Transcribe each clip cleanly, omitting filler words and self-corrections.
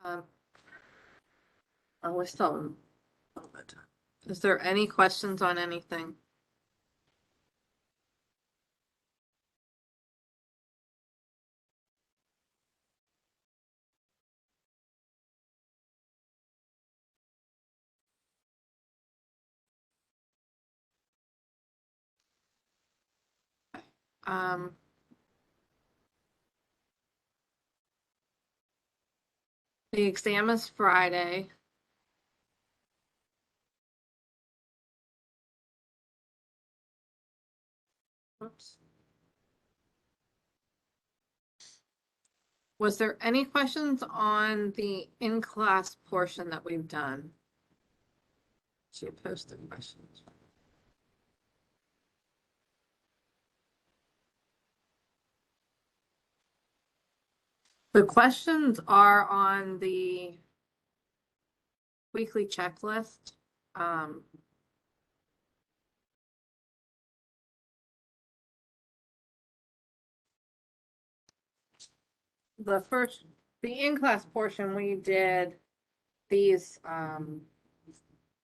Oh, we still have a little bit of time. Is there any questions on anything? Um, the exam is Friday. Oops. Was there any questions on the in-class portion that we've done? She posted questions. The questions are on the weekly checklist. The in-class portion, we did these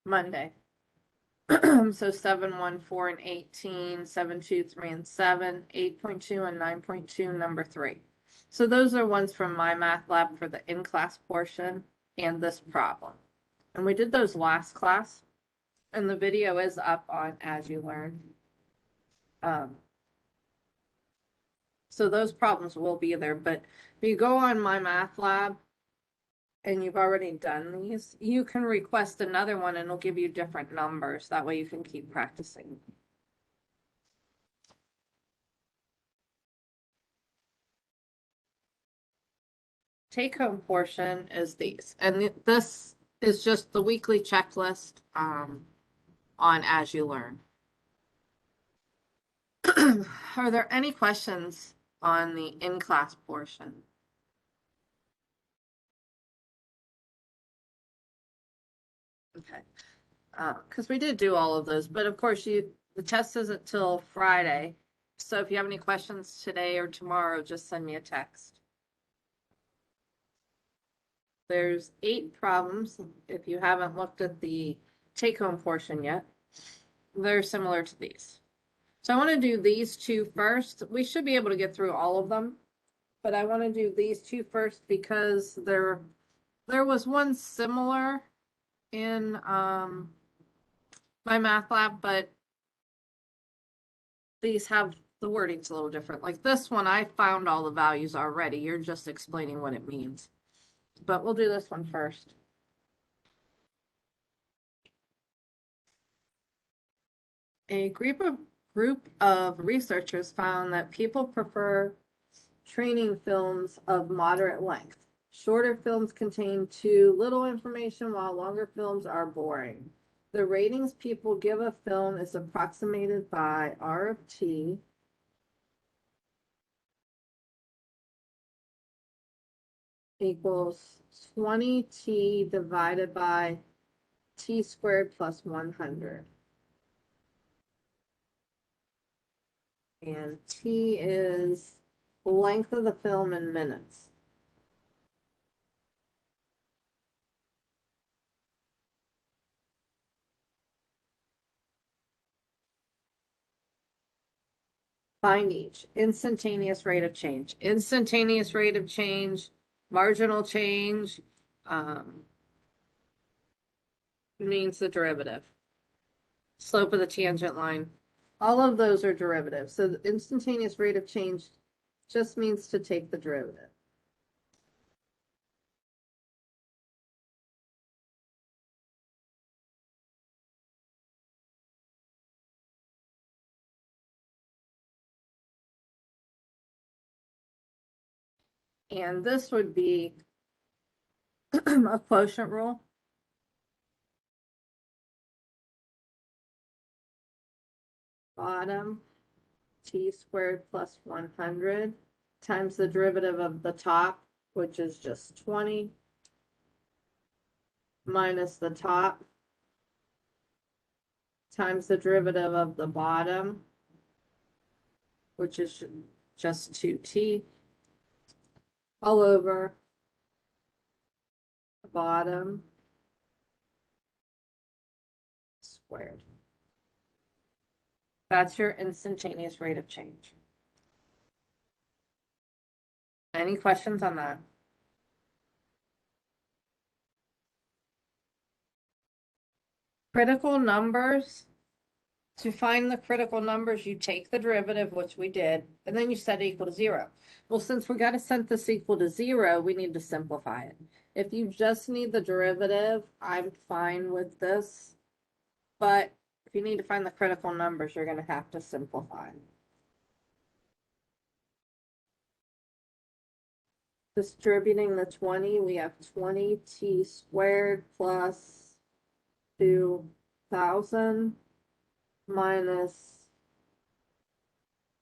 Monday. So 7, 1, 4, and 18, 7, 2, 3, and 7, 8.2 and 9.2, number 3. So those are ones from my math lab for the in-class portion and this problem. And we did those last class, and the video is up on As You Learn. So those problems will be there, but if you go on my math lab and you've already done these, you can request another one and it'll give you different numbers. That way you can keep practicing. Take-home portion is these, and this is just the weekly checklist on As You Learn. Are there any questions on the in-class portion? Okay, because we did do all of those, but of course the test isn't till Friday. So if you have any questions today or tomorrow, just send me a text. There's 8 problems. If you haven't looked at the take-home portion yet, they're similar to these. So I want to do these 2 first. We should be able to get through all of them, but I want to do these 2 first because there was one similar in my math lab, but these have the wording's a little different. Like this one, I found all the values already. You're just explaining what it means. But we'll do this one first. A group of researchers found that people prefer training films of moderate length. Shorter films contain too little information, while longer films are boring. The ratings people give a film is approximated by R of T equals 20T divided by T squared plus 100. And T is length of the film in minutes. Find each. Instantaneous rate of change. Instantaneous rate of change, marginal change, means the derivative. Slope of the tangent line. All of those are derivatives. So the instantaneous rate of change just means to take the derivative. And this would be a quotient rule. Bottom T squared plus 100 times the derivative of the top, which is just 20, minus the top times the derivative of the bottom, which is just 2T, all over bottom squared. That's your instantaneous rate of change. Any questions on that? Critical numbers. To find the critical numbers, you take the derivative, which we did, and then you set it equal to 0. Well, since we got to set this equal to 0, we need to simplify it. If you just need the derivative, I'm fine with this. But if you need to find the critical numbers, you're going to have to simplify. Distributing the 20, we have 20t squared plus 2,000 minus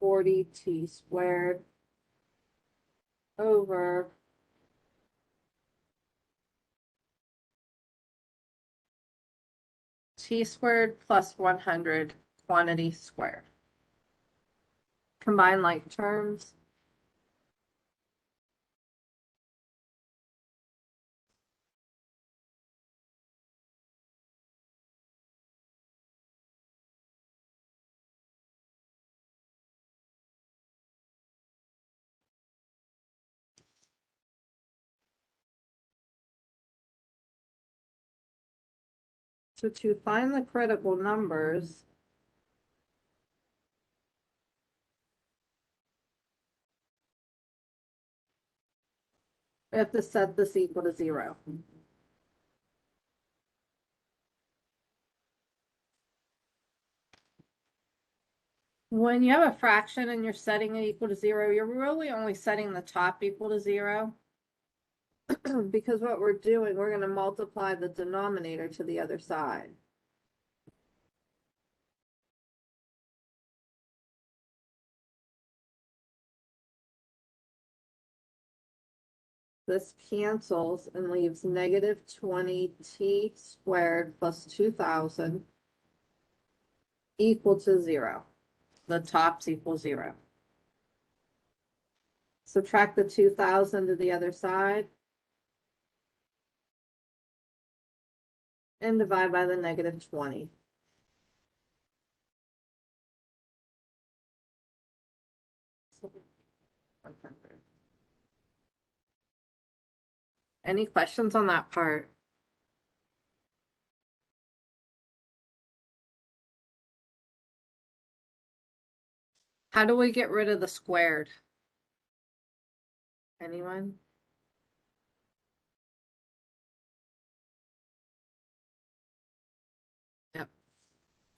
40t squared over t squared plus 100 quantity squared. Combine like terms. So to find the critical numbers, we have to set this equal to 0. When you have a fraction and you're setting it equal to 0, you're really only setting the top equal to 0. Because what we're doing, we're going to multiply the denominator to the other side. This cancels and leaves negative 20t squared plus 2,000 equal to 0. The tops equal 0. Subtract the 2,000 to the other side and divide by the negative 20. Any questions on that part? How do we get rid of the squared? Anyone? Yep.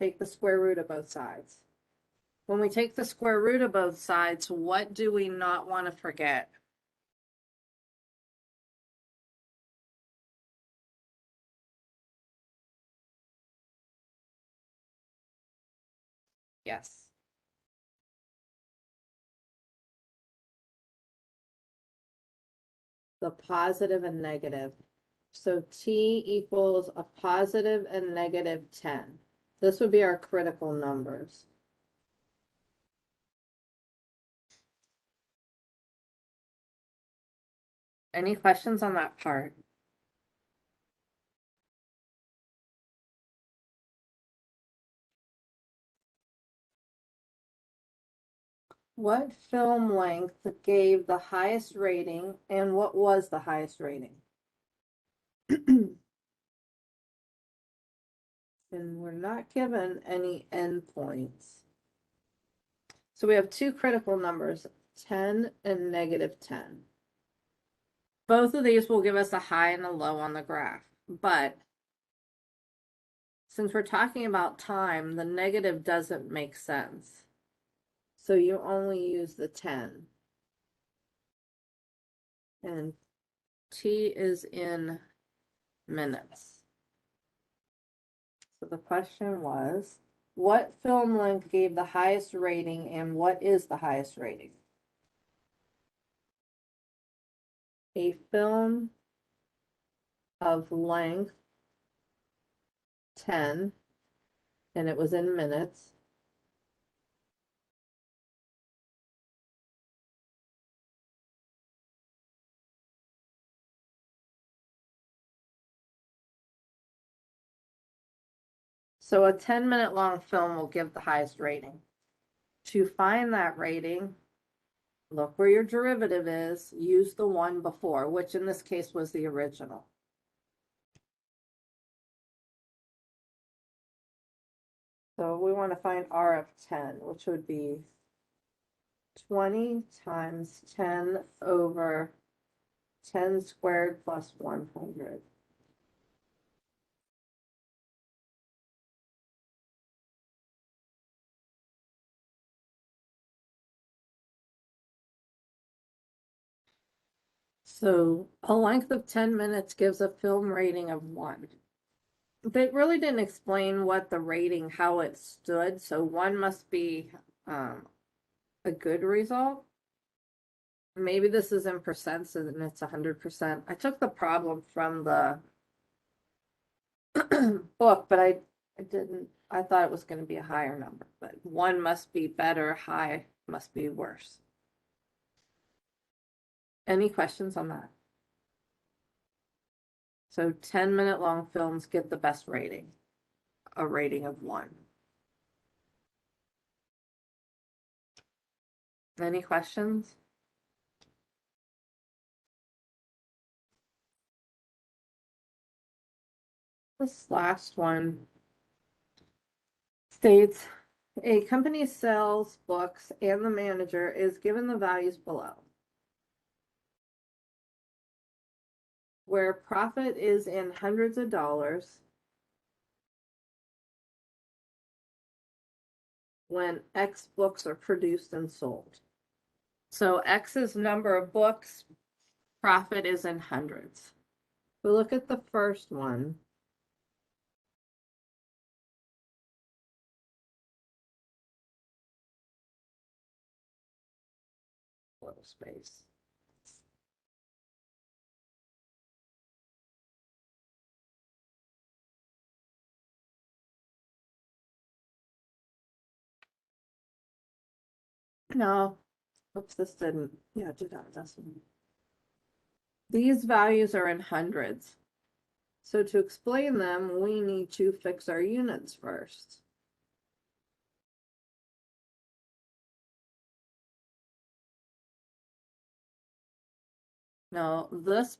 Take the square root of both sides. When we take the square root of both sides, what do we not want to forget? Yes. The positive and negative. So t equals a positive and negative 10. This would be our critical numbers. Any questions on that part? What film length gave the highest rating and what was the highest rating? And we're not given any endpoints. So we have two critical numbers, 10 and negative 10. Both of these will give us a high and a low on the graph, but since we're talking about time, the negative doesn't make sense. So you only use the 10. And t is in minutes. So the question was, what film length gave the highest rating and what is the highest rating? A film of length 10, and it was in minutes. So a 10-minute long film will give the highest rating. To find that rating, look where your derivative is, use the one before, which in this case was the original. So we want to find R of 10, which would be 20 times 10 over 10 squared plus 100. So a length of 10 minutes gives a film rating of 1. They really didn't explain what the rating, how it stood, so 1 must be a good result. Maybe this is in percents and it's 100%. I took the problem from the book, but I didn't, I thought it was going to be a higher number, but 1 must be better, high must be worse. Any questions on that? So 10-minute long films get the best rating, a rating of 1. Any questions? This last one states a company sells books and the manager is given the values below, where profit is in hundreds of dollars when X books are produced and sold. So X is number of books, profit is in hundreds. We look at the first one. Little space. No, oops, this didn't. Yeah, do that. That's one. These values are in hundreds. So to explain them, we need to fix our units first. Now, this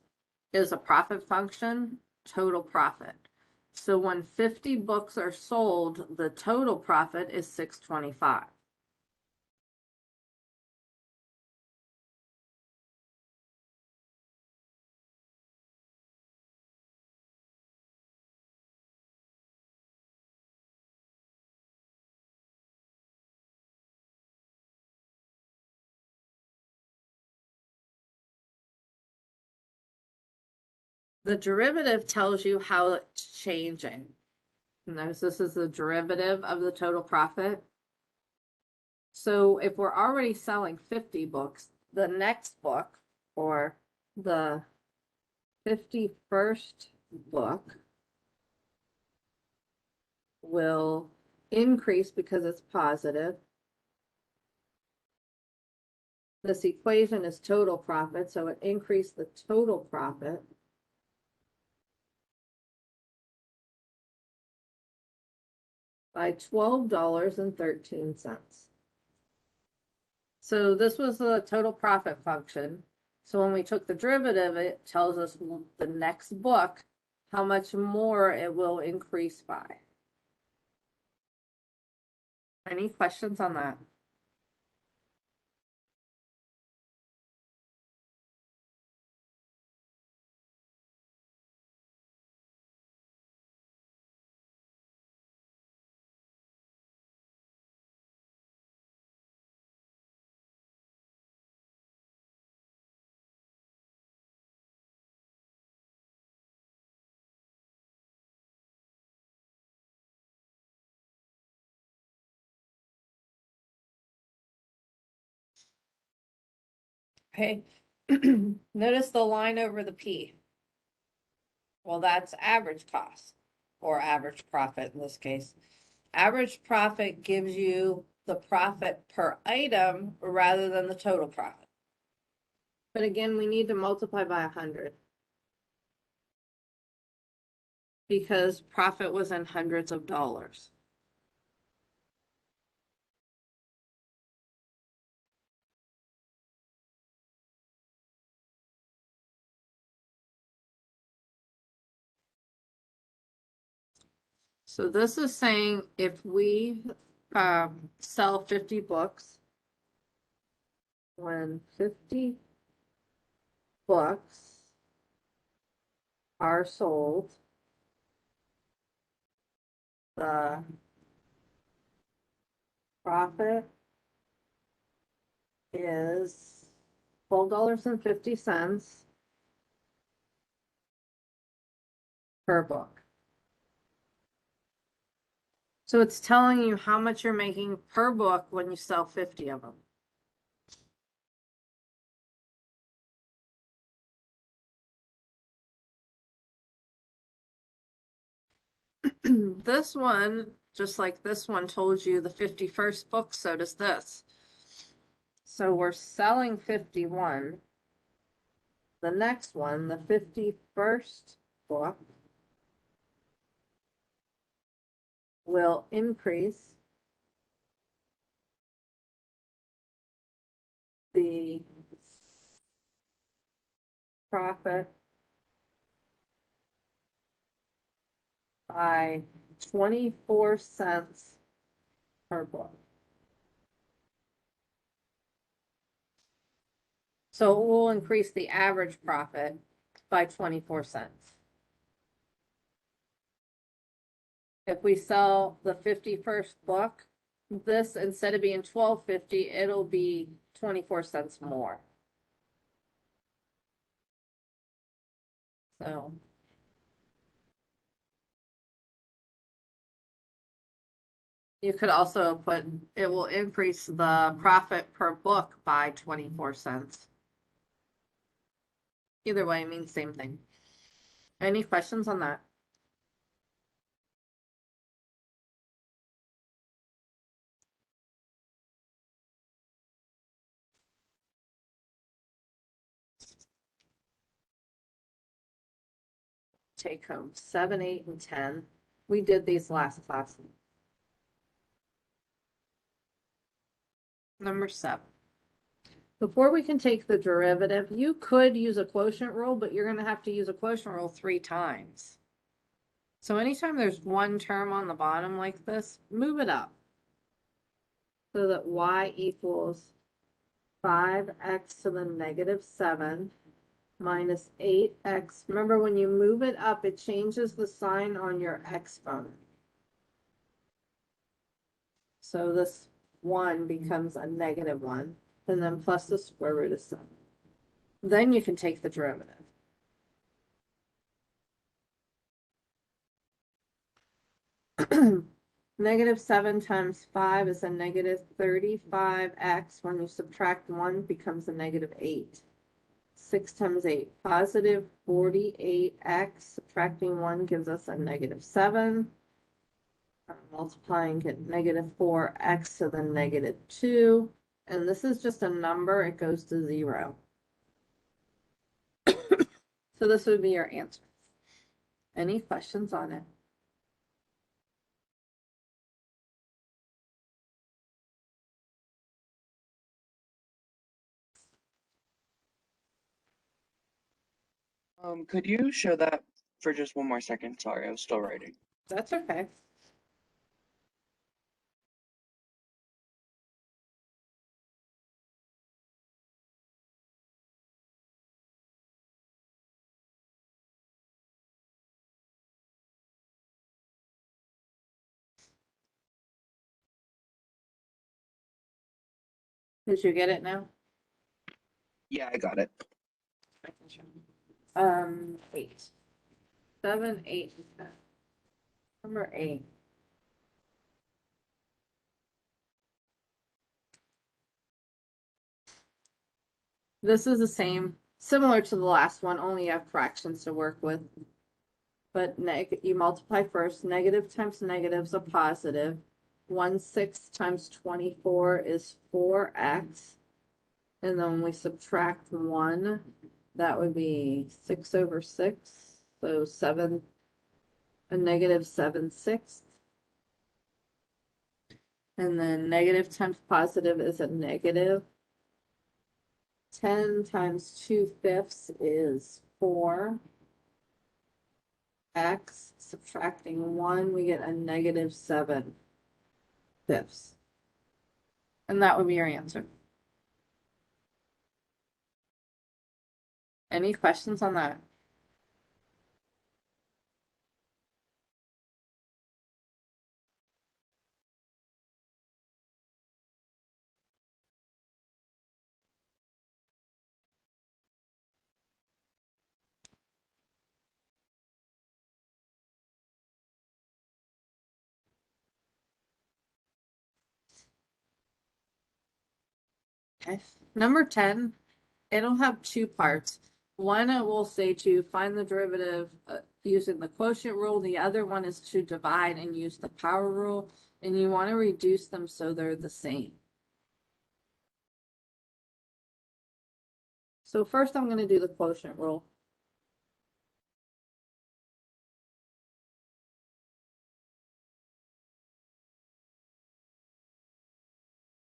is a profit function, total profit. So when 50 books are sold, the total profit is $6.25. The derivative tells you how it's changing. Notice this is the derivative of the total profit. So if we're already selling 50 books, the next book, or the 51st book, will increase because it's positive. This equation is total profit, so it increased the total profit by $12.13. So this was the total profit function. So when we took the derivative, it tells us the next book, how much more it will increase by. Any questions on that? Okay. Notice the line over the P. Well, that's average cost, or average profit in this case. Average profit gives you the profit per item rather than the total profit. But again, we need to multiply by 100. because profit was in hundreds of dollars. So this is saying if we sell 50 books, when 50 books are sold, the profit is $12.50 per book. So it's telling you how much you're making per book when you sell 50 of them. This one, just like this one told you the 51st book, so does this. So we're selling 51. The next one, the 51st book, will increase the profit by 24 cents per book. So it will increase the average profit by 24 cents. If we sell the 51st book, this, instead of being $12.50, it'll be 24 cents more. So you could also put, it will increase the profit per book by 24 cents. Either way, it means same thing. Any questions on that? Take home 7, 8, and 10. We did these last class. Number 7. Before we can take the derivative, you could use a quotient rule, but you're going to have to use a quotient rule 3 times. So anytime there's one term on the bottom like this, move it up so that y equals 5x to the negative 7 minus 8x. Remember, when you move it up, it changes the sign on your exponent. So this 1 becomes a negative 1, and then plus the square root of 7. Then you can take the derivative. Negative 7 times 5 is a negative 35x. When you subtract 1, it becomes a negative 8. 6 times 8, positive 48x. Subtracting 1 gives us a negative 7. Multiplying, get negative 4x to the negative 2. And this is just a number, it goes to 0. So this would be your answer. Any questions on it? Could you show that for just one more second? Sorry, I was still writing. That's okay. Did you get it now? Yeah, I got it. 8. 7, 8. Number 8. This is the same, similar to the last one, only you have fractions to work with. But you multiply first. Negative times negative is a positive. 1/6 times 24 is 4x. And then when we subtract 1, that would be 6/6. So 7 a negative 7/6. And then negative times positive is a negative. 10 times 2/5 is 4. X, subtracting 1, we get a negative 7/5. And that would be your answer. Any questions on that? Okay. Number 10, it'll have two parts. One, it will say to find the derivative using the quotient rule. The other one is to divide and use the power rule. And you want to reduce them so they're the same. So first I'm going to do the quotient rule.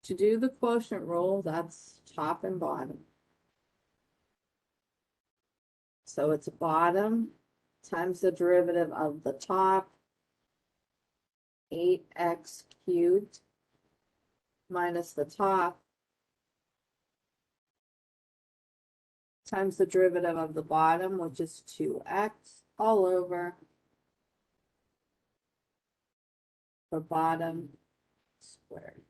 To do the quotient rule, that's top and bottom. So it's bottom times the derivative of the top, 8x cubed, minus the top, times the derivative of the bottom, which is 2x, all over the bottom squared.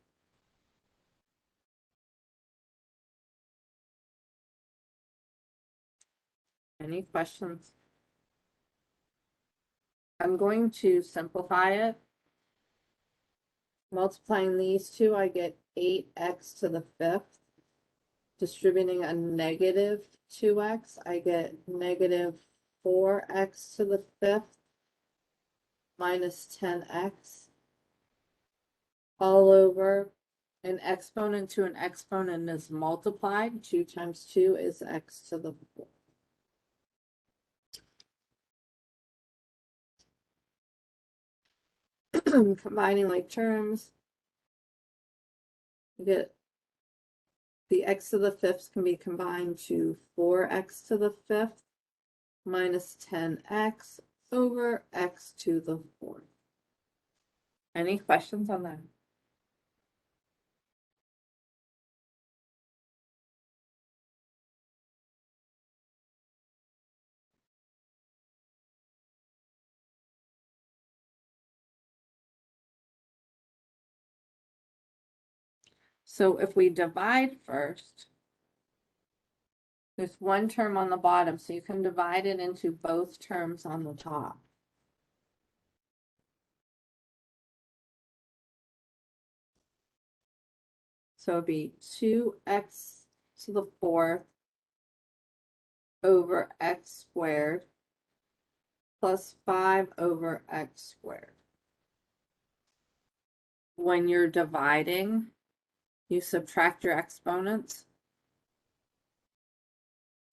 Any questions? I'm going to simplify it. Multiplying these two, I get 8x to the 5th. Distributing a negative 2x, I get negative 4x to the 5th minus 10x all over an exponent to an exponent is multiplied. 2 times 2 is x to the 4th. Combining like terms, you get the x to the 5th can be combined to 4x to the 5th minus 10x over x to the 4th. Any questions on that? So if we divide first, there's one term on the bottom, so you can divide it into both terms on the top. So it'd be 2x to the 4th over x squared plus 5 over x squared. When you're dividing, you subtract your exponents.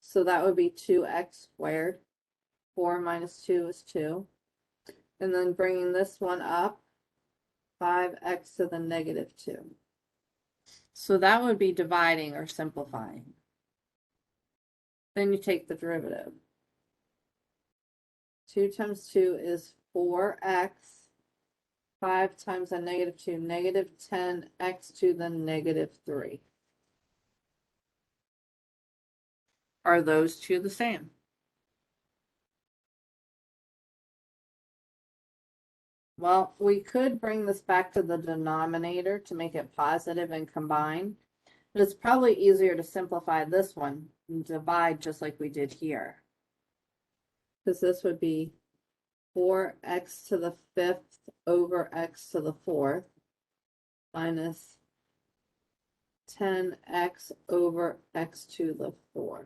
So that would be 2x squared. 4 minus 2 is 2. And then bringing this one up, 5x to the negative 2. So that would be dividing or simplifying. Then you take the derivative. 2 times 2 is 4x. 5 times a negative 2, negative 10x to the negative 3. Are those two the same? Well, we could bring this back to the denominator to make it positive and combine, but it's probably easier to simplify this one and divide just like we did here. Because this would be 4x to the 5th over x to the 4th minus 10x over x to the 4th.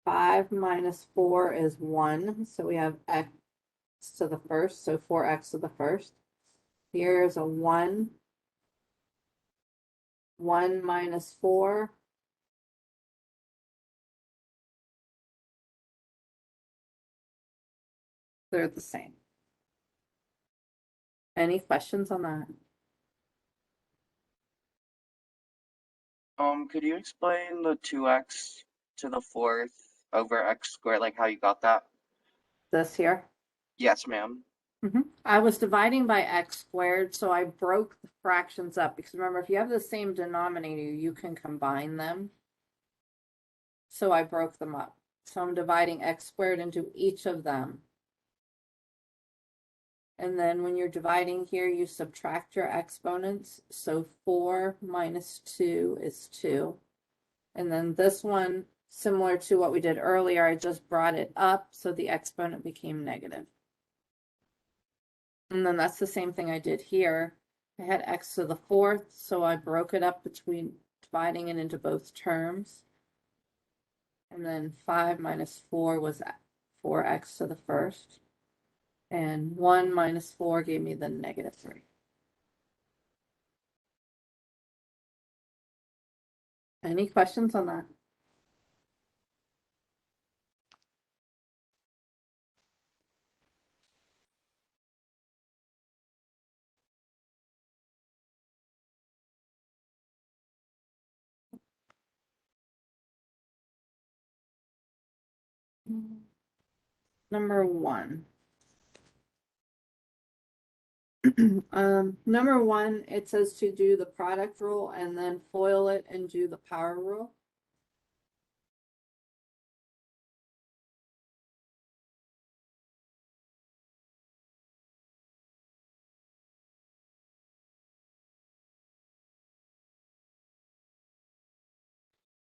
Five minus 4 is 1, so we have x to the 1st, so 4x to the 1st. Here is a 1. 1 minus 4 They're the same. Any questions on that? Could you explain the 2x to the fourth over x squared, like how you got that? This here? Yes, ma'am. I was dividing by x squared, so I broke the fractions up because remember, if you have the same denominator, you can combine them. So I broke them up. So I'm dividing x squared into each of them. And then when you're dividing here, you subtract your exponents. So 4 minus 2 is 2. And then this one, similar to what we did earlier, I just brought it up so the exponent became negative. And then that's the same thing I did here. I had x to the fourth, so I broke it up between dividing it into both terms. And then 5 minus 4 was 4x to the first. And 1 minus 4 gave me the negative 3. Any questions on that? Number 1. Number 1, it says to do the product rule and then FOIL it and do the power rule.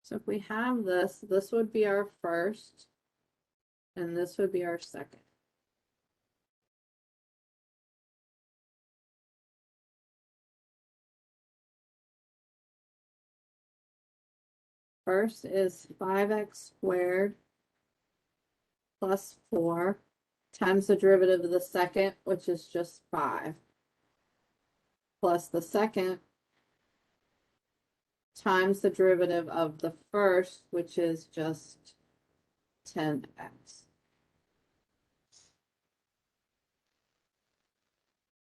So if we have this, this would be our first, and this would be our second. First is 5x squared plus 4 times the derivative of the second, which is just 5, plus the second times the derivative of the first, which is just 10x.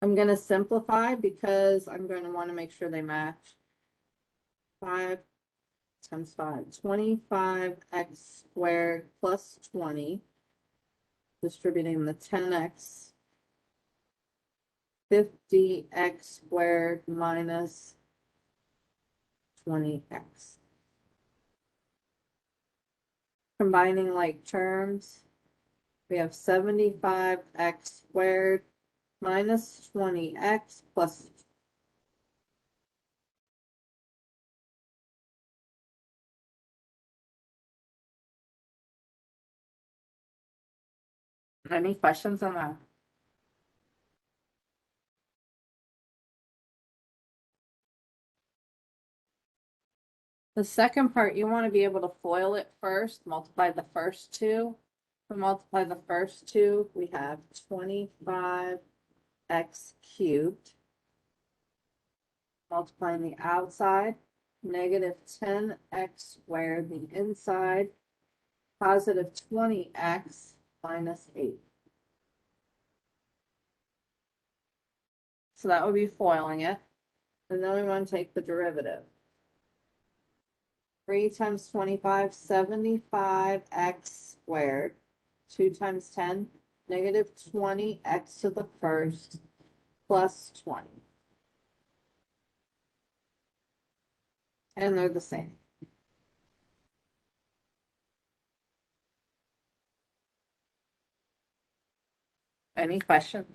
I'm going to simplify because I'm going to want to make sure they match. 5 times 5, 25x squared plus 20, distributing the 10x, 50x squared minus 20x. Combining like terms, we have 75x squared minus 20x plus. Any questions on that? The second part, you want to be able to FOIL it first, multiply the first two. To multiply the first two, we have 25x cubed. Multiplying the outside, negative 10x squared, the inside, positive 20x minus 8. So that would be FOILing it. And then we want to take the derivative. 3 times 25, 75x squared. 2 times 10, negative 20x to the first, plus 20. And they're the same. Any questions?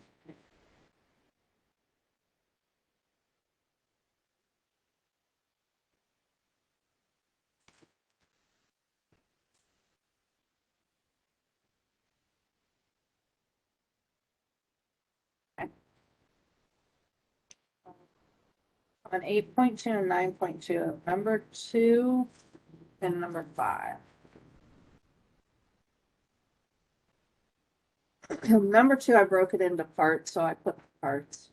On 8.2 and 9.2, number 2 and number 5. Number 2, I broke it into parts, so I put parts.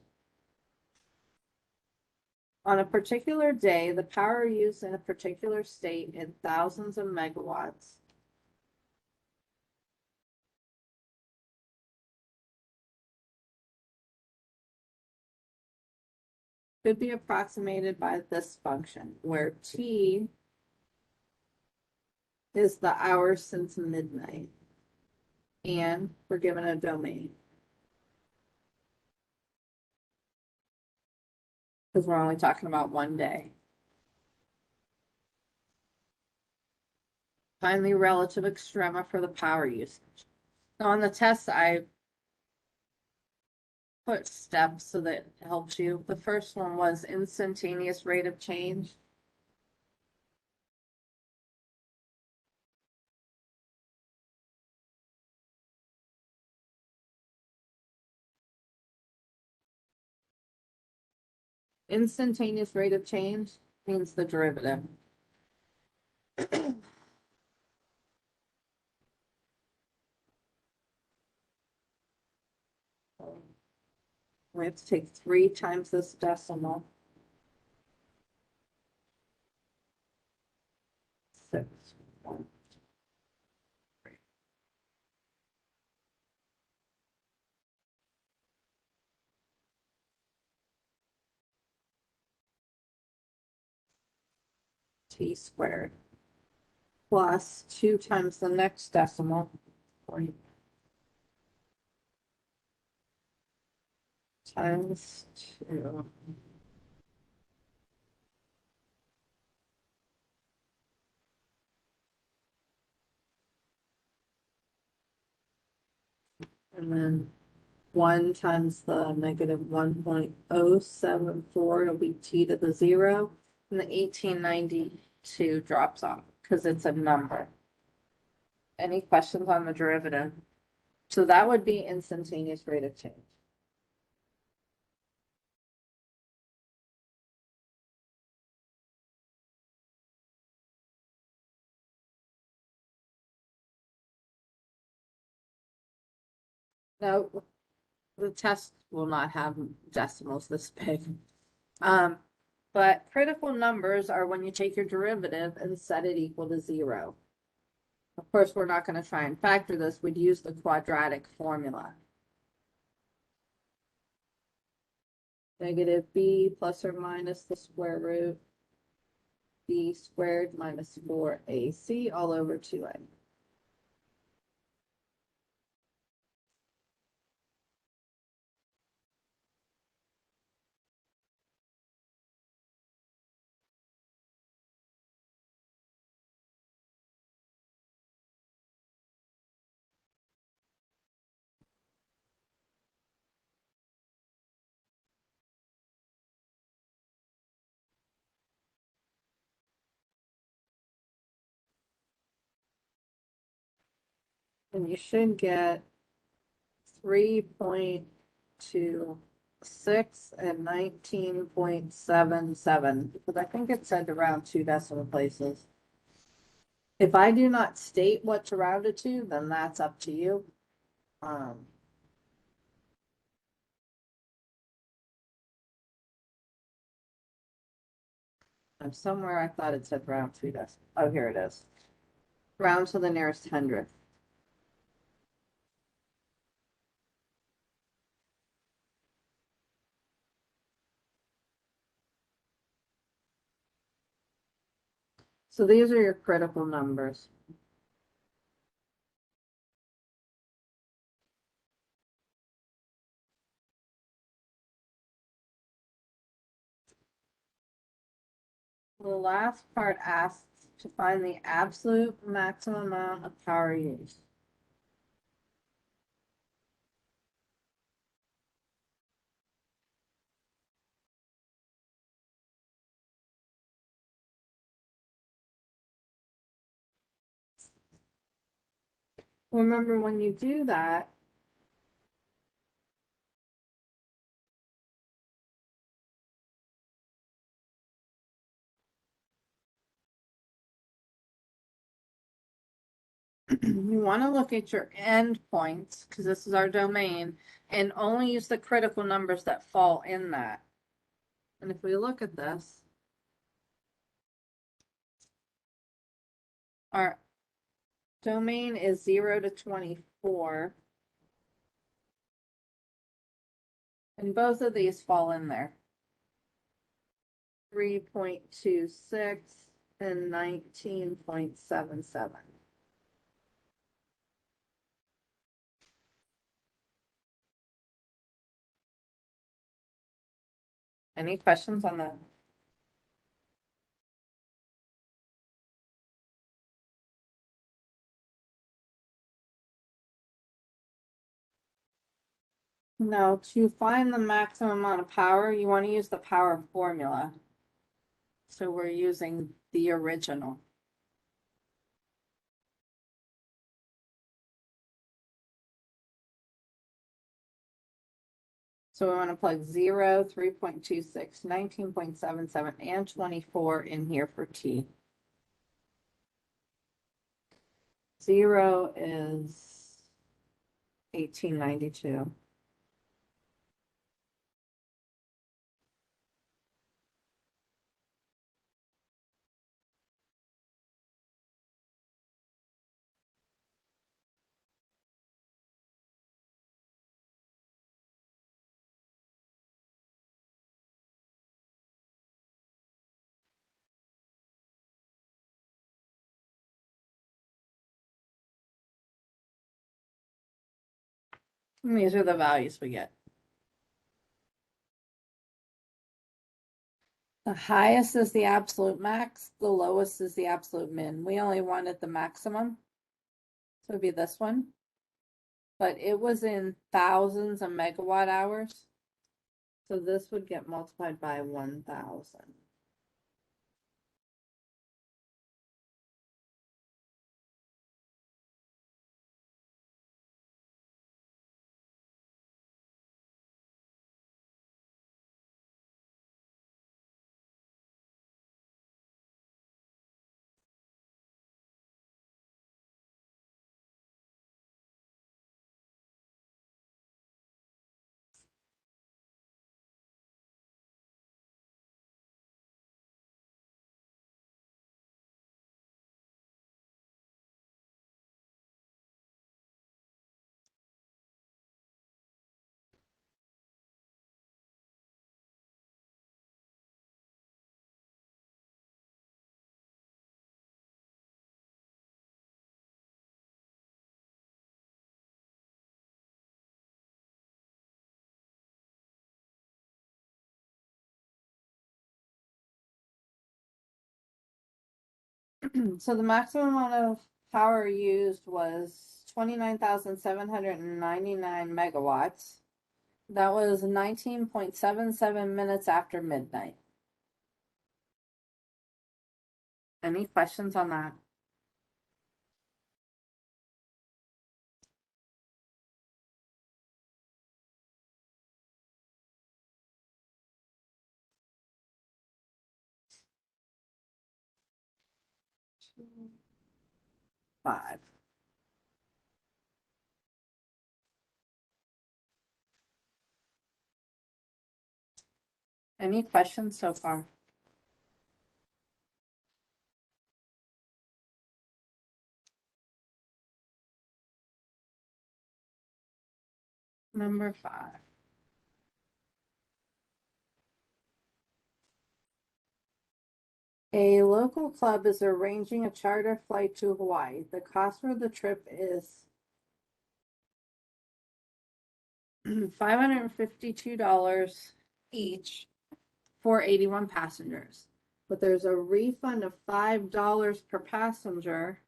On a particular day, the power used in a particular state in thousands of megawatts could be approximated by this function, where t is the hours since midnight, and we're given a domain. Because we're only talking about one day. Find the relative extrema for the power usage. Now on the test, I put steps so that it helps you. The first one was instantaneous rate of change. Instantaneous rate of change means the derivative. We have to take 3 times this decimal. 6. T squared plus 2 times the next decimal, 40 times 2. And then 1 times the negative 1.074, it'll be t to the 0, and the 1892 drops off because it's a number. Any questions on the derivative? So that would be instantaneous rate of change. No, the test will not have decimals this big. But critical numbers are when you take your derivative and set it equal to 0. Of course, we're not going to try and factor this. We'd use the quadratic formula. Negative b plus or minus the square root b squared minus 4ac all over 2a. And you should get 3.26 and 19.77, because I think it said around 2 decimal places. If I do not state what to round it to, then that's up to you. I'm somewhere I thought it said round 2 decimal. Oh, here it is. Round to the nearest hundredth. So these are your critical numbers. The last part asks to find the absolute maximum amount of power used. Remember, when you do that, you want to look at your endpoints, because this is our domain, and only use the critical numbers that fall in that. And if we look at this, our domain is 0 to 24. And both of these fall in there. 3.26 and 19.77. Any questions on that? No, to find the maximum amount of power, you want to use the power formula. So we're using the original. So we want to plug 0, 3.26, 19.77, and 24 in here for T. 0 is 1892. And these are the values we get. The highest is the absolute max, the lowest is the absolute min. We only wanted the maximum. So it'd be this one. But it was in thousands of megawatt hours. So this would get multiplied by 1,000. So the maximum amount of power used was 29,799 megawatts. That was 19.77 minutes after midnight. Any questions on that? Five. Any questions so far? Number 5. A local club is arranging a charter flight to Hawaii. The cost for the trip is $552 each for 81 passengers. But there's a refund of $5 per passenger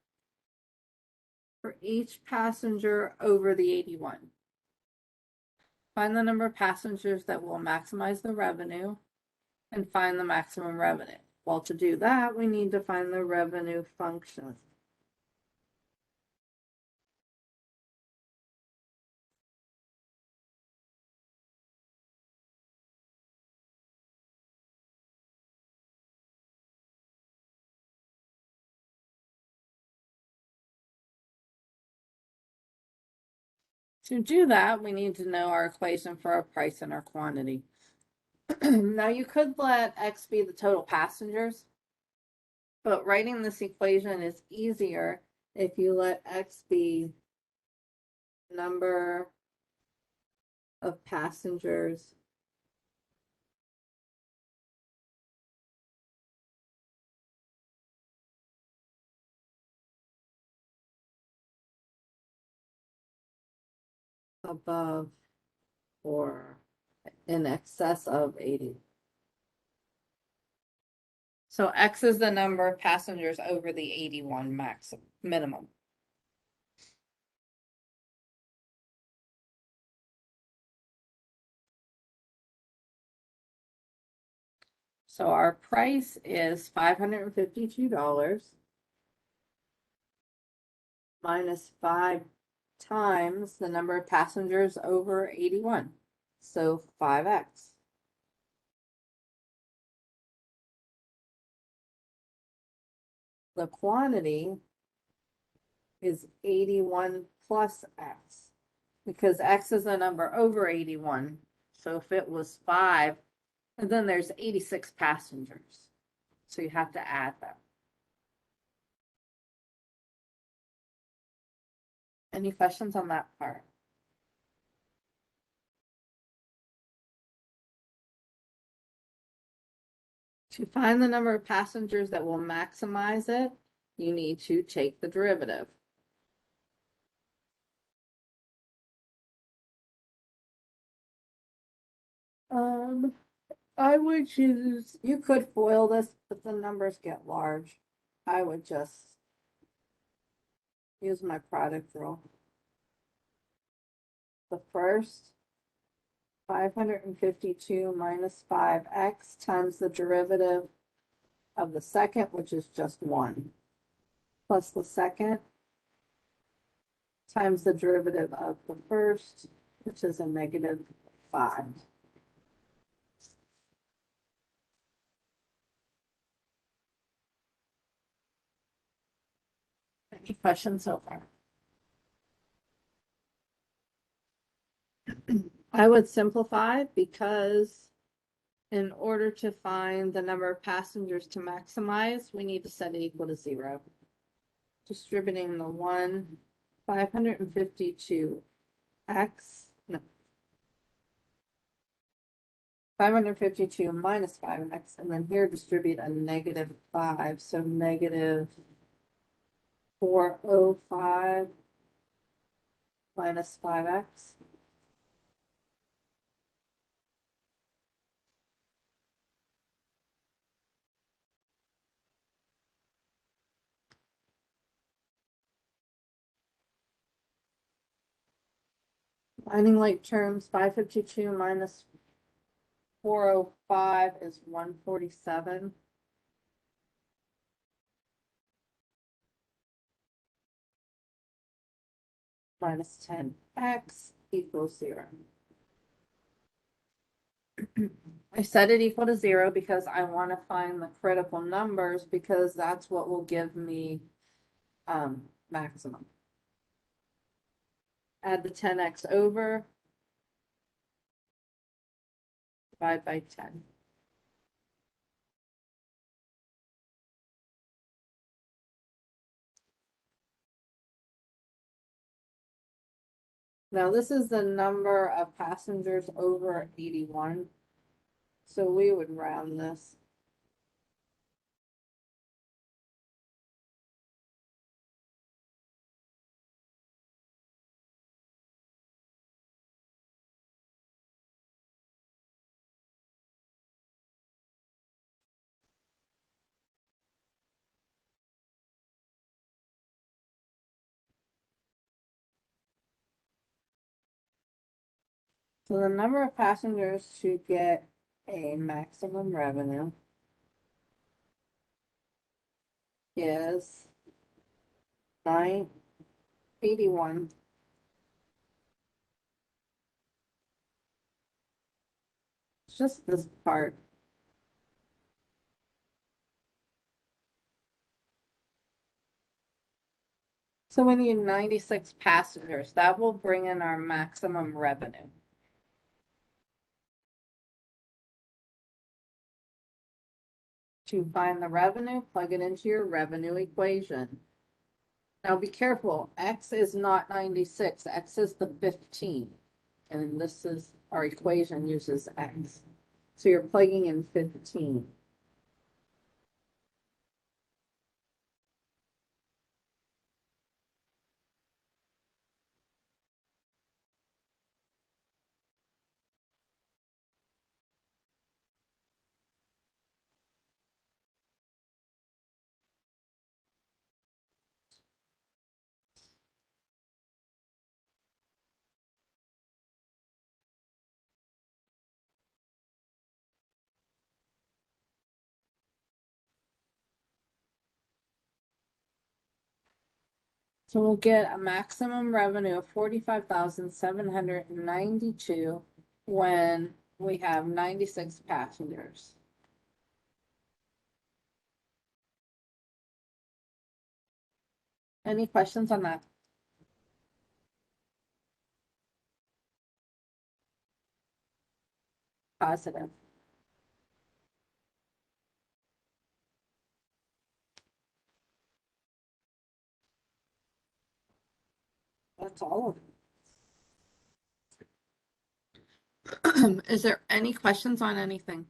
for each passenger over the 81. Find the number of passengers that will maximize the revenue and find the maximum revenue. Well, to do that, we need to find the revenue function. To do that, we need to know our equation for our price and our quantity. Now you could let X be the total passengers, but writing this equation is easier if you let X be number of passengers above or in excess of 80. So X is the number of passengers over the 81 minimum. So our price is $552 minus 5 times the number of passengers over 81. So 5x. The quantity is 81 plus x, because x is a number over 81. So if it was 5, and then there's 86 passengers. So you have to add them. Any questions on that part? To find the number of passengers that will maximize it, you need to take the derivative. I would choose, you could FOIL this, but the numbers get large. I would just use my product rule. The first, 552 minus 5x times the derivative of the second, which is just 1, plus the second times the derivative of the first, which is a negative 5. Any questions so far? I would simplify, because in order to find the number of passengers to maximize, we need to set it equal to 0. Distributing the 1, 552x, no, 552 minus 5x, and then here distribute a negative 5, so negative 405 minus 5x. Finding like terms, 552 minus 405 is 147. Minus 10x equals 0. I set it equal to 0 because I want to find the critical numbers, because that's what will give me maximum. Add the 10x over, divide by 10. Now this is the number of passengers over 81. So we would round this. So the number of passengers to get a maximum revenue is 981. It's just this part. So we need 96 passengers. That will bring in our maximum revenue. To find the revenue, plug it into your revenue equation. Now be careful, X is not 96, X is the 15. And this is, our equation uses X. So you're plugging in 15. So we'll get a maximum revenue of 45,792 when we have 96 passengers. Any questions on that? Positive. That's all of them. Is there any questions on anything?